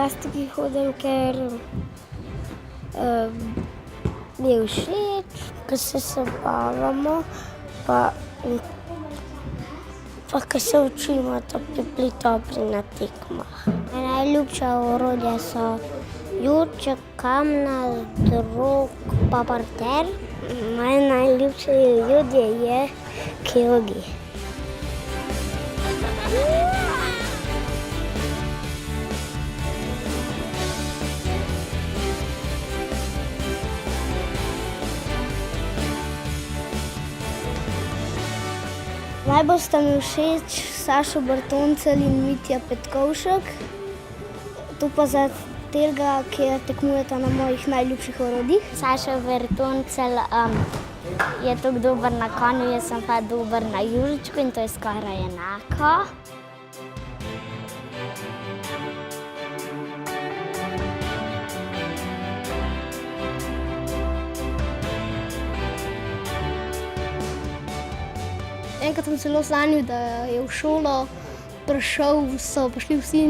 gimnastiki hodim, ker mi je všeč, ker se zabavamo, pa ker se učimo, da bi bili dobri na tekmah. Moja najljubša orodja so jurček, kamna, drog pa parter. Moje najljubše orodje je keogi. Najbolj sta mi všeč Sašo Bertoncelj in Mitja Petkovšek. To pa zaradi tega, ker tekmujeta na mojih najljubših orodjih. Sašo Bertoncelj je tako dober na konju, jaz sem pa dober na jurčku in to je skoraj enako. Enkrat sem celo sanjal, da je v šolo so prišli vsi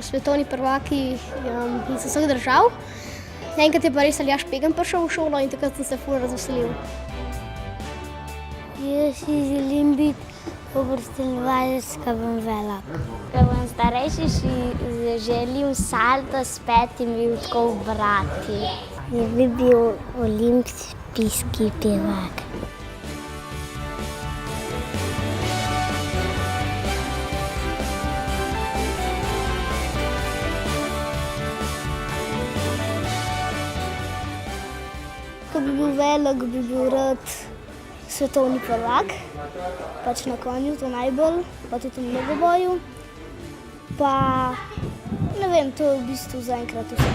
svetovni prvaki iz vseh držav. Enkrat je pa res Aljaž Pegan prišel v šolo in takrat sem se ful razveselil. Jaz si želim biti dober telovadec, ko bom velik. Ko bom starejši, si želim salto s 5 tako obrati. Jaz bi bil olimpijski pevak. Ko bi bil velik, bi bil rad svetovni prvak, pač na konju, to najbolj, pa tudi v mnogoboju. Pa ne vem, to je v bistvu zaenkrat vse.